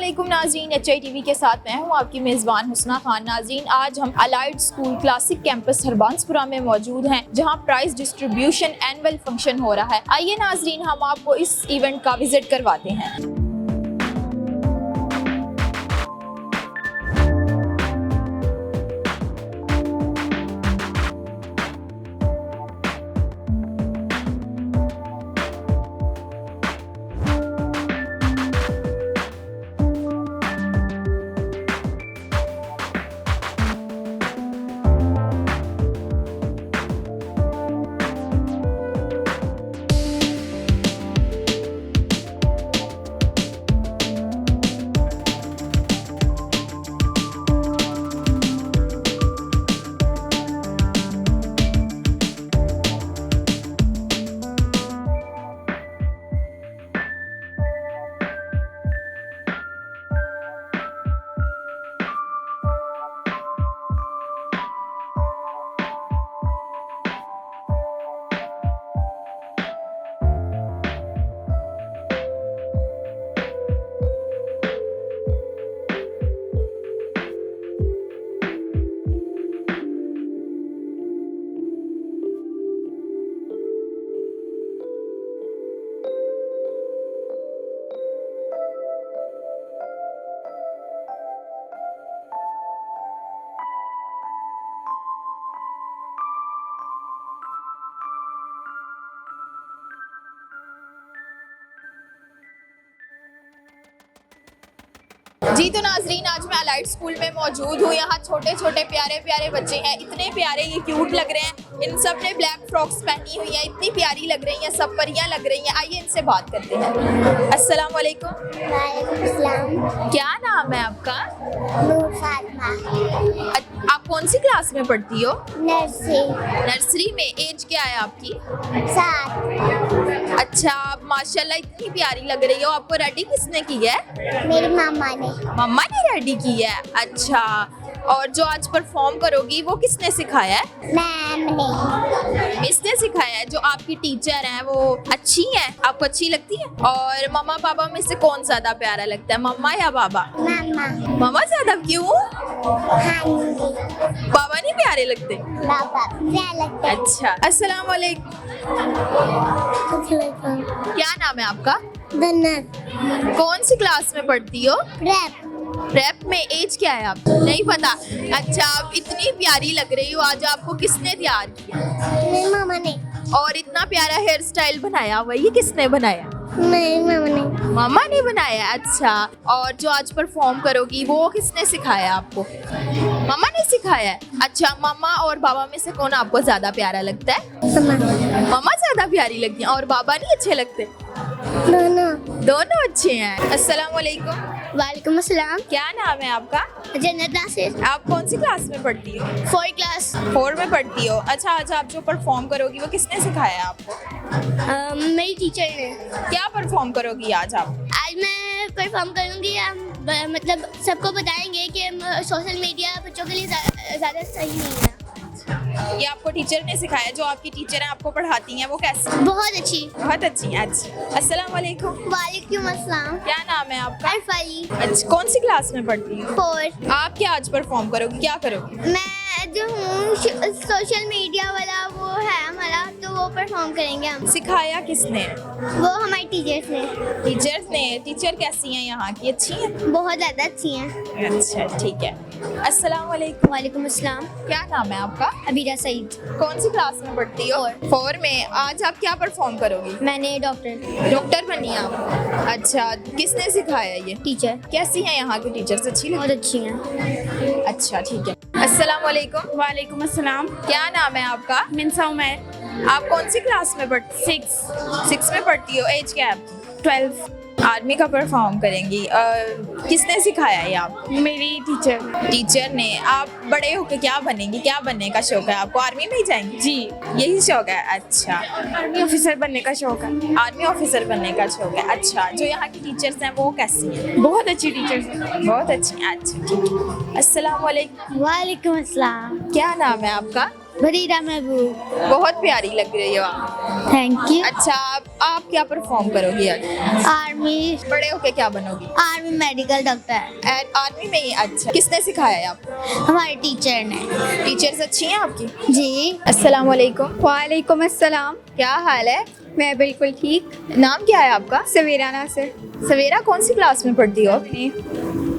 अस्सलामुअलैकुम नाज़रीन, HITV के साथ मैं हूँ आपकी मेज़बान हुस्ना खान। नाज़रीन, आज हम अलाइड स्कूल क्लासिक कैंपस हरबांसपुरा में मौजूद हैं, जहाँ प्राइज डिस्ट्रीब्यूशन एनुअल फंक्शन हो रहा है। आइए नाज़रीन, हम आपको इस इवेंट का विजिट करवाते हैं। जी तो नाजरीन, आज मैं अलाइड स्कूल में मौजूद हूँ। यहाँ छोटे छोटे प्यारे प्यारे बच्चे हैं, इतने प्यारे, ये क्यूट लग रहे हैं। इन सब ने ब्लैक फ्रॉक्स पहनी हुई है, इतनी प्यारी लग रही हैं, सब परियां लग रही हैं। आइए इनसे बात करते हैं। अस्सलाम वालेकुम। वालेकुम सलाम। क्या नाम है आपका? नूर फातिमा। आप कौन सी क्लास में पढ़ती हो? नर्सरी। नर्सरी में। एज क्या है आपकी? 7। अच्छा, आप माशाल्लाह इतनी प्यारी लग रही हो। आपको रेडी किसने की है? मेरी मामा ने। मम्मा ने रेडी की है। अच्छा, और जो आज परफॉर्म करोगी वो किसने सिखाया है? मैम ने। इसने सिखाया है। जो आपकी टीचर हैं वो अच्छी हैं, आपको अच्छी लगती है? और मम्मा पापा में से कौन ज्यादा प्यारा लगता है, मम्मा या बाबा? मामा। मम्मा ज्यादा क्यों? हाँ जी। बाबा नहीं प्यारे लगते? बाबा क्या लगता है? अच्छा, अस्सलाम वालेकुम। क्या नाम है आपका? धन्नत। कौन सी क्लास में पढ़ती हो? रैप। रैप में। एज क्या है आपको? नहीं पता। अच्छा, आप इतनी प्यारी लग रही हो। आज आपको किसने तैयार किया? मेरी मामा ने। और इतना प्यारा हेयर स्टाइल बनाया हुआ, ये किसने बनाया? मेरी मामा ने। मामा ने बनाया। अच्छा, और जो आज परफॉर्म करोगी वो किसने सिखाया आपको? मामा ने सिखाया है। अच्छा, मामा और बाबा में से कौन आपको ज्यादा प्यारा लगता है? मामा ज्यादा प्यारी लगती है। और बाबा नहीं अच्छे लगते? दोनों अच्छे हैं। अस्सलाम वालेकुम। वालेकुम अस्सलाम। क्या नाम है आपका? जन्नत नासिर। आप कौन सी क्लास में पढ़ती हो? 4 क्लास। 4 में पढ़ती हो। अच्छा, आज आप जो परफॉर्म करोगी वो किसने सिखाया आपको? मेरी टीचर ने। क्या परफॉर्म करोगी आज आप? आज मैं परफॉर्म करूँगी। मतलब सबको बताएंगे कि सोशल मीडिया बच्चों के लिए ज़्यादा सही नहीं है। ये आपको टीचर ने सिखाया? जो आपकी टीचर हैं आपको पढ़ाती हैं वो कैसी? बहुत अच्छी। बहुत अच्छी। अच्छा, अस्सलाम वालेकुम। वालेकुम अस्सलाम। क्या नाम है आपका? अरफाली। अच्छा, कौन सी क्लास में पढ़ती हो? 4। आप क्या आज परफॉर्म करोगी, क्या करोगी? मैं जो हूँ सोशल मीडिया वाला वो है हमारा, तो वो परफॉर्म करेंगे हम। सिखाया किसने? वो हमारी टीचर्स ने। टीचर्स ने। टीचर कैसी हैं यहाँ की? अच्छी हैं? बहुत ज़्यादा अच्छी हैं। अच्छा, ठीक है। अस्सलाम वालेकुम। वालेकुम अस्सलाम। क्या नाम है आपका? अबीरा सईद। कौन सी क्लास में पढ़ती हो? 4 में। आज आप क्या परफॉर्म करोगी? मैंने डॉक्टर बनी है आप? अच्छा, किसने सिखाया ये? टीचर। कैसी हैं यहाँ की टीचर्स? अच्छी बहुत लगती? अच्छी हैं। अच्छा, ठीक है। अस्सलाम वालेकुम। वालेकुम अस्सलाम। क्या नाम है आपका? मिनसा उमैर। आप कौन सी क्लास में पढ़ती? 6 में पढ़ती हो। एज क्या है आपकी? 12। आर्मी का परफॉर्म करेंगी। किसने सिखाया ये आप? मेरी टीचर ने। आप बड़े होकर क्या बनेंगी? क्या बनने का शौक है आपको? आर्मी में ही जाएंगी? जी, यही शौक है। अच्छा, आर्मी ऑफिसर बनने का शौक है। आर्मी ऑफिसर बनने का शौक है। अच्छा, जो यहाँ की टीचर्स हैं वो कैसी हैं? बहुत अच्छी टीचर्स हैं। बहुत अच्छी हैं। अच्छा, ठीक है। अस्सलाम वालेकुम। वालेकुम अस्सलाम। क्या नाम है आपका? बरीरा महबूब। बहुत प्यारी लग रही हो आप। Thank you. अच्छा आप क्या परफॉर्म करोगी आज? आर्मी। बड़े होके क्या बनोगी? Army medical doctor. आर्मी में ही? अच्छा किसने सिखाया है आपको? हमारे टीचर ने। टीचर्स अच्छी हैं आपकी? जी। अस्सलाम वालेकुम। वालेकुम अस्सलाम। क्या हाल है? मैं बिल्कुल ठीक। नाम क्या है आपका? सवेरा नासिर। सवेरा कौन सी क्लास में पढ़ती हो?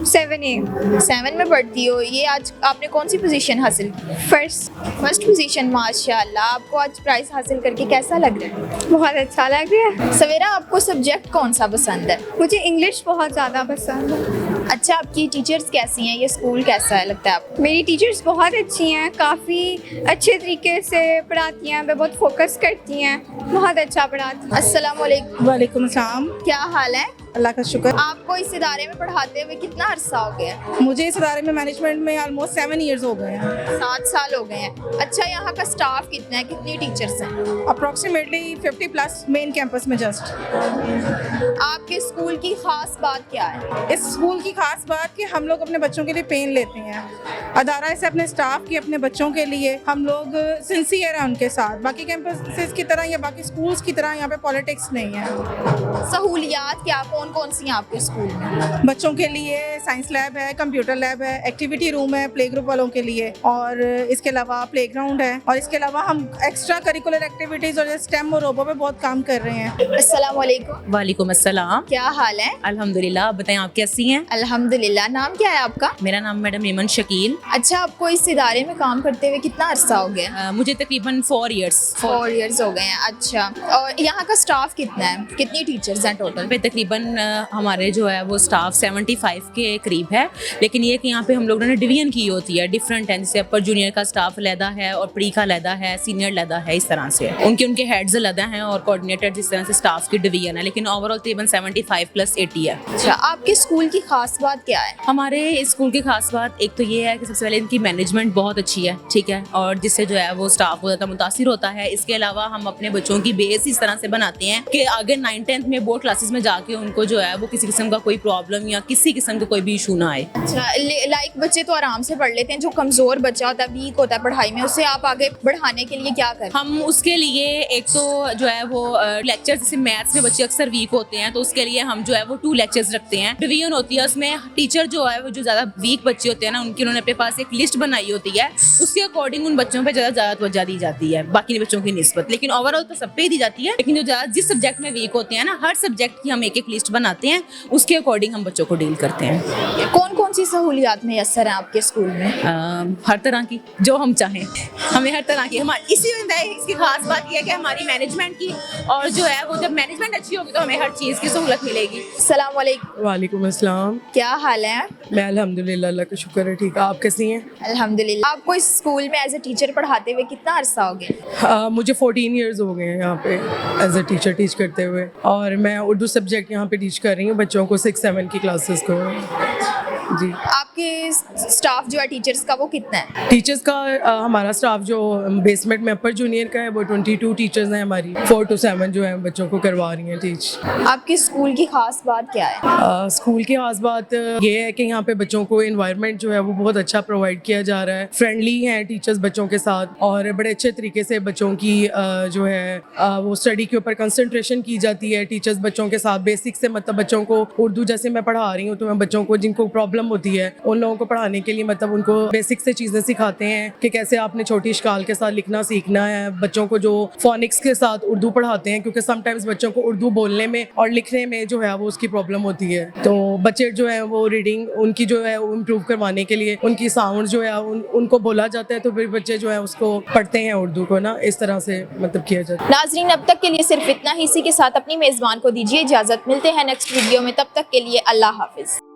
7A 7 में पढ़ती हो। ये आज आपने कौन सी पोजीशन हासिल की? First position. माशाल्लाह। आपको आज प्राइज हासिल करके कैसा लग रहा है? बहुत अच्छा लग रहा है। सवेरा आपको सब्जेक्ट कौन सा पसंद है? मुझे इंग्लिश बहुत ज़्यादा पसंद है। अच्छा आपकी टीचर्स कैसी हैं? ये स्कूल कैसा है लगता है आपको? मेरी टीचर्स बहुत अच्छी हैं, काफ़ी अच्छे तरीके से पढ़ाती हैं, वे बहुत फोकस करती हैं, बहुत अच्छा पढ़ाती हैं। अस्सलाम वालेकुम। वालेकुम सलाम। क्या हाल है? अल्लाह का शुक्र। आपको इस इदारे में पढ़ाते हुए कितना अरसा हो गया? मुझे इस इदारे में मैनेजमेंट में ऑलमोस्ट 7 इयर्स हो गए हैं। 7 साल हो गए हैं। अच्छा यहाँ का स्टाफ कितना है? कितनी टीचर्स हैं? अप्रॉक्सीमेटली 50+ मेन कैंपस में जस्ट। आपके स्कूल की खास बात क्या है? इस स्कूल की खास बात कि हम लोग अपने बच्चों के लिए पेन लेते हैं। अदारा से अपने स्टाफ की, अपने बच्चों के लिए हम लोग सिंसियर हैं उनके साथ। बाकी कैंपसेस की तरह या बाकी स्कूल्स की तरह यहाँ पे पॉलिटिक्स नहीं है। सहूलियात क्या कौन सी हैं आपके स्कूल में? बच्चों के लिए साइंस लैब है, कंप्यूटर लैब है, एक्टिविटी रूम है प्ले ग्रुप वालों के लिए, और इसके अलावा प्ले ग्राउंड है, और इसके अलावा हम एक्स्ट्रा करिकुलर एक्टिविटीज और स्टेम और रोबो पे बहुत काम कर रहे हैं। अस्सलाम वालेकुम। वालेकुम अस्सलाम। क्या हाल है? अल्हम्दुलिल्लाह। आप बताएं आप कैसी हैं? अल्हम्दुलिल्लाह। नाम क्या है आपका? मेरा नाम मैडम एमन शकील। अच्छा आपको इस इदारे में काम करते हुए कितना अरसा हो गया? मुझे तकरीबन 4 इयर्स। 4 इयर्स हो गए हैं। अच्छा और यहाँ का स्टाफ कितना है? कितनी टीचर्स हैं टोटल? पे तकरीबन हमारे जो है वो स्टाफ 75 के करीब है, लेकिन ये कि यहाँ पे हम लोगों ने डिवीजन की होती है, डिफरेंट है। जैसे अपर जूनियर का स्टाफ अलहदा है और प्री का अलहदा है, सीनियर अलहदा है, इस तरह से उनके हेड्स अलहदा हैं और कोऑर्डिनेटर जिस तरह से स्टाफ की डिवीजन है, लेकिन ओवरऑल तकरीबन 75 + 80 है। अच्छा आपके स्कूल की खास बात क्या है? हमारे स्कूल की खास बात एक तो ये है कि सबसे पहले इनकी मैनेजमेंट बहुत अच्छी है, ठीक है, और जिससे जो है वो स्टाफ बहुत ज़्यादा मुतासिर होता है। इसके अलावा हम अपने बच्चों की बेस इस तरह से बनाते हैं कि अगर 9th-10th में बोर्ड क्लासेस में जाके उनको जो है वो किसी किस्म का कोई प्रॉब्लम या किसी किस्म का कोई भी इशू ना आए। अच्छा लाइक बच्चे तो आराम से पढ़ लेते हैं, जो कमज़ोर बच्चा होता है, वीक होता है पढ़ाई में, उसे आप आगे बढ़ाने के लिए क्या करें? हम उसके लिए एक तो जो है वो लेक्चर, जैसे मैथ्स में बच्चे अक्सर वीक होते हैं तो उसके लिए हम जो है वो 2 लेक्चर्स रखते हैं। डिवीजन होती है, उसमें टीचर जो है वो जो ज़्यादा वीक बच्चे होते हैं ना, उनकी उन्होंने अपने पास एक लिस्ट बनाई होती है, उसके अकॉर्डिंग उन बच्चों पर ज़्यादा तवज्जो दी जाती है बाकी बच्चों की निस्बत। लेकिन ओवरऑल तो सब पे ही दी जाती है, लेकिन जो ज़्यादा जिस सब्जेक्ट में वीक होते हैं ना, हर सब्जेक्ट की हम एक लिस्ट बनाते हैं, उसके अकॉर्डिंग हम बच्चों को डील करते हैं। कौन सी सहूलियात मैसर हैं आपके स्कूल में? हर तरह की जो हम चाहें, हमें हर तरह की। हमारी इसकी खास बात यह है कि हमारी मैनेजमेंट की, और जो है वो जब मैनेजमेंट अच्छी होगी तो हमें हर चीज़ की सहूलत मिलेगी। अस्सलाम वालेकुम। वालेकुम अस्सलाम। क्या हाल है? मैं अल्हम्दुलिल्लाह, अल्लाह का शुक्र है, ठीक है। आप कैसी हैं? अल्हम्दुलिल्लाह। आपको इस स्कूल में एज ए टीचर पढ़ाते हुए कितना अरसा हो गया? मुझे 14 इयर्स हो गए हैं यहाँ पे एज ए टीचर टीच करते हुए, और मैं उर्दू सब्जेक्ट यहाँ पे टीच कर रही हूँ बच्चों को 6-7 की क्लासेस को। जी। आपके स्टाफ जो है टीचर्स का वो कितना है? टीचर्स का हमारा स्टाफ जो बेसमेंट में अपर जूनियर का है वो 22 टीचर्स हैं हमारी। 4 to 7 जो है बच्चों को करवा रही हैं टीच। आपके स्कूल की खास बात क्या है? स्कूल की खास बात ये है कि यहाँ पे बच्चों को इन्वायरमेंट जो है वो बहुत अच्छा प्रोवाइड किया जा रहा है। फ्रेंडली हैं टीचर्स बच्चों के साथ, और बड़े अच्छे तरीके से बच्चों की जो है वो स्टडी के ऊपर कंसंट्रेशन की जाती है। टीचर्स बच्चों के साथ बेसिक से, मतलब बच्चों को उर्दू जैसे मैं पढ़ा रही हूँ तो मैं बच्चों को जिनको प्रॉब्लम होती है उन लोगों को पढ़ाने के लिए मतलब उनको बेसिक से चीज़ें सिखाते हैं कि कैसे आपने छोटी इश्काल के साथ लिखना सीखना है। बच्चों को जो फोनिक्स के साथ उर्दू पढ़ाते हैं, क्योंकि समटाइम्स बच्चों को उर्दू बोलने में और लिखने में जो है वो उसकी प्रॉब्लम होती है, तो बच्चे जो है वो रीडिंग उनकी जो है वो इम्प्रूव करवाने के लिए उनकी साउंड जो है उनको बोला जाता है, तो फिर बच्चे जो है उसको पढ़ते हैं उर्दू को ना, इस तरह से मतलब किया जाता है। नाजरीन अब तक के लिए सिर्फ इतना ही। इसी के साथ अपनी मेज़बान को दीजिए इजाज़त। मिलते हैं नेक्स्ट वीडियो में, तब तक के लिए अल्लाह हाफिज़।